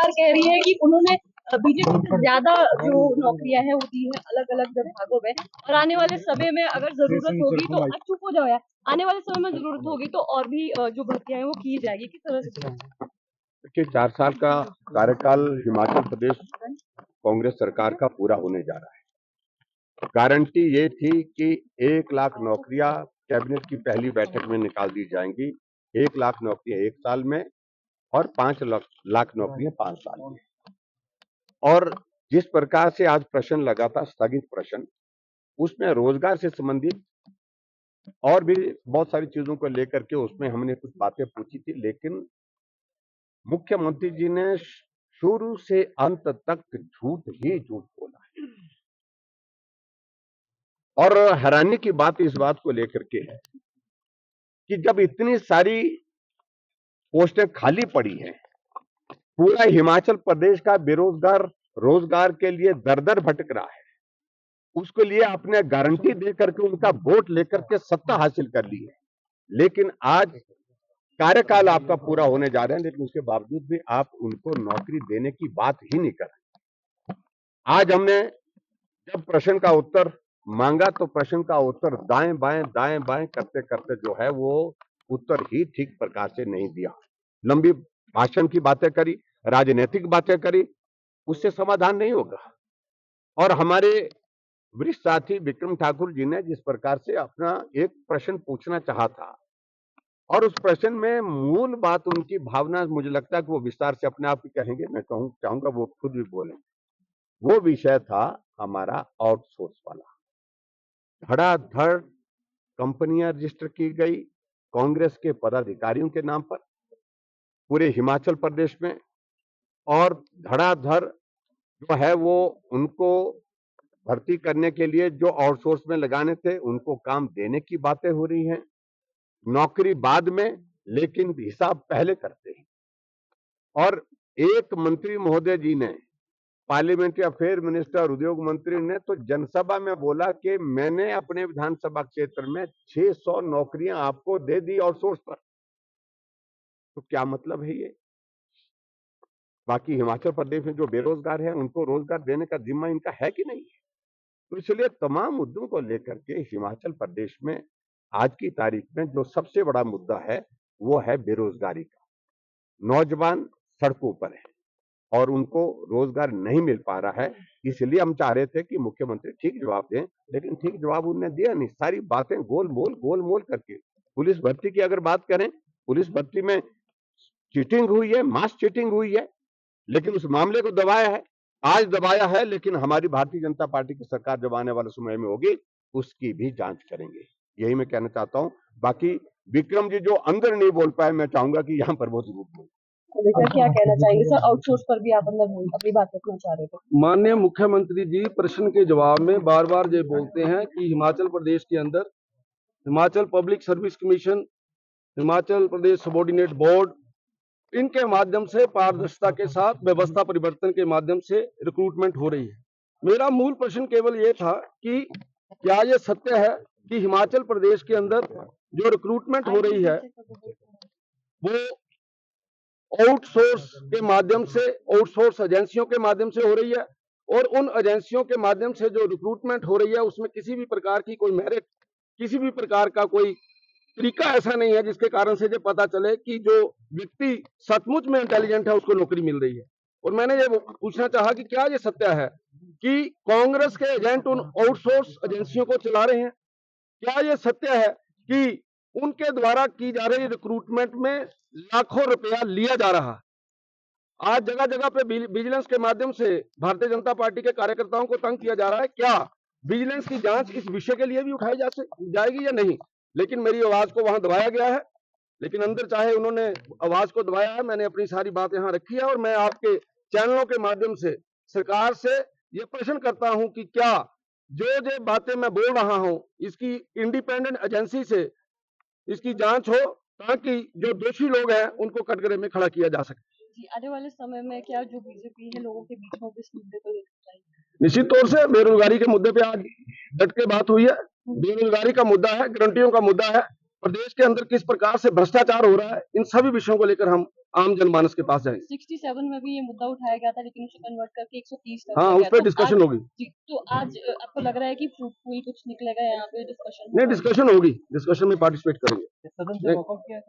सरकार कह रही है कि उन्होंने बीजेपी से ज्यादा जो नौकरियां हैं वो दी है अलग अलग विभागों में, और आने वाले समय में अगर जरूरत होगी तो चुप हो जाओ यार, आने वाले समय में जरूरत होगी तो और भी जो भर्तियां हैं वो की जाएगी। किस तरह से? देखिए, 4 साल का कार्यकाल हिमाचल प्रदेश कांग्रेस सरकार का पूरा होने जा रहा है। गारंटी ये थी कि 1 लाख नौकरियां कैबिनेट की पहली बैठक में निकाल दी जाएंगी। 1 लाख नौकरियां 1 साल में और 5 लाख नौकरियां 5 साल में। और जिस प्रकार से आज प्रश्न लगा था, स्थगित प्रश्न, उसमें रोजगार से संबंधित और भी बहुत सारी चीजों को लेकर के उसमें हमने कुछ बातें पूछी थी, लेकिन मुख्यमंत्री जी ने शुरू से अंत तक झूठ ही झूठ बोला है। और हैरानी की बात इस बात को लेकर के है कि जब इतनी सारी पोस्टें खाली पड़ी हैं, पूरा हिमाचल प्रदेश का बेरोजगार रोजगार के लिए दर दर भटक रहा है, उसके लिए आपने गारंटी दे करके उनका वोट लेकर के सत्ता हासिल कर ली है, लेकिन आज कार्यकाल आपका पूरा होने जा रहा है, लेकिन उसके बावजूद भी आप उनको नौकरी देने की बात ही नहीं कर रहे। आज हमने जब प्रश्न का उत्तर मांगा तो प्रश्न का उत्तर दाएं बाएं करते करते जो है वो उत्तर ही ठीक प्रकार से नहीं दिया। लंबी भाषण की बातें करी, राजनीतिक बातें करी, उससे समाधान नहीं होगा। और हमारे वरिष्ठ साथी विक्रम ठाकुर जी ने जिस प्रकार से अपना एक प्रश्न पूछना चाहा था, और उस प्रश्न में मूल बात उनकी भावना, मुझे लगता है कि वो विस्तार से अपने आप ही कहेंगे, मैं चाहूंगा वो खुद भी बोलें। वो विषय था हमारा आउटसोर्स वाला। धड़ाधड़ कंपनियां रजिस्टर की गई कांग्रेस के पदाधिकारियों के नाम पर पूरे हिमाचल प्रदेश में, और धड़ाधड़ जो है वो उनको भर्ती करने के लिए जो आउटसोर्स में लगाने थे उनको काम देने की बातें हो रही हैं। नौकरी बाद में, लेकिन हिसाब पहले करते हैं। और एक मंत्री महोदय जी ने, पार्लियामेंट्री अफेयर मिनिस्टर और उद्योग मंत्री ने तो जनसभा में बोला कि मैंने अपने विधानसभा क्षेत्र में 600 नौकरियां आपको दे दी आउटसोर्स पर। तो क्या मतलब है ये? बाकी हिमाचल प्रदेश में जो बेरोजगार है उनको रोजगार देने का जिम्मा इनका है कि नहीं है? तो इसलिए तमाम मुद्दों को लेकर के हिमाचल प्रदेश में आज की तारीख में जो सबसे बड़ा मुद्दा है वो है बेरोजगारी का। नौजवान सड़कों पर है और उनको रोजगार नहीं मिल पा रहा है। इसलिए हम चाह रहे थे कि मुख्यमंत्री ठीक जवाब दें, लेकिन ठीक जवाब उन्होंने दिया नहीं। सारी बातें गोल मोल करके। पुलिस भर्ती की अगर बात करें, पुलिस भर्ती में चीटिंग हुई है, मास चीटिंग हुई है, लेकिन उस मामले को दबाया है, आज दबाया है, लेकिन हमारी भारतीय जनता पार्टी की सरकार जब आने वाले समय में होगी उसकी भी जांच करेंगे। यही मैं कहना चाहता हूं। बाकी विक्रम जी जो अंदर नहीं बोल पाए, मैं चाहूंगा कि यहाँ पर वो जरूर बोले। क्या कहना चाहेंगे सर? आउटसोर्स पर भी आप अंदर अपनी बात रखना चाह रहे थे। माननीय मुख्यमंत्री जी प्रश्न के जवाब में बार बार ये बोलते हैं कि हिमाचल प्रदेश के अंदर Himachal public service commission, Himachal Pradesh subordinate board, इनके माध्यम से पारदर्शिता के साथ व्यवस्था परिवर्तन के माध्यम से रिक्रूटमेंट हो रही है। मेरा मूल प्रश्न केवल ये था कि क्या ये सत्य है कि हिमाचल प्रदेश के अंदर जो रिक्रूटमेंट हो रही है वो आउटसोर्स के माध्यम से, आउटसोर्स एजेंसियों के माध्यम से हो रही है, और उन एजेंसियों के माध्यम से जो रिक्रूटमेंट हो रही है उसमें किसी भी प्रकार की कोई मेरिट, किसी भी प्रकार का कोई तरीका ऐसा नहीं है जिसके कारण से ये पता चले कि जो व्यक्ति सचमुच में इंटेलिजेंट है उसको नौकरी मिल रही है। और मैंने ये पूछना चाहा कि क्या ये सत्य है कि कांग्रेस के एजेंट उन आउटसोर्स एजेंसियों को चला रहे हैं? क्या ये सत्य है कि उनके द्वारा की जा रही रिक्रूटमेंट में लाखों रुपया लिया जा रहा है? आज जगह जगह पे विजिलेंस के माध्यम से भारतीय जनता पार्टी के कार्यकर्ताओं को तंग किया जा रहा है। क्या विजिलेंस की जांच इस विषय के लिए भी उठाई जाएगी या नहीं? लेकिन मेरी आवाज को वहां दबाया गया है, लेकिन अंदर चाहे उन्होंने आवाज को दबाया है, मैंने अपनी सारी बात यहां रखी है। और मैं आपके चैनलों के माध्यम से सरकार से ये प्रश्न करता हूं कि क्या जो बातें मैं बोल रहा हूं इसकी इंडिपेंडेंट एजेंसी से इसकी जांच हो, ताकि जो दोषी लोग हैं उनको कटघरे में खड़ा किया जा सके। आने वाले समय में क्या जो बीजेपी है लोगों के बीच में इस मुद्दे को लेकर चाहिए? निश्चित तौर से बेरोजगारी के मुद्दे पे आज डट के बात हुई है। बेरोजगारी का मुद्दा है, गारंटियों का मुद्दा है, प्रदेश के अंदर किस प्रकार से भ्रष्टाचार हो रहा है, इन सभी विषयों को लेकर हम आम जनमानस के पास जाएंगे। 67 में भी ये मुद्दा उठाया गया था, लेकिन उसे कन्वर्ट करके 130 कर हाँ, दिया उस गया। पर तो डिस्कशन आज होगी। जी, तो आज आपको लग रहा है कि फ्रूटफुल कुछ निकलेगा यहाँ पे डिस्कशन? नहीं, डिस्कशन होगी, डिस्कशन में पार्टिसिपेट करेंगे। सदन से वॉकआउट किया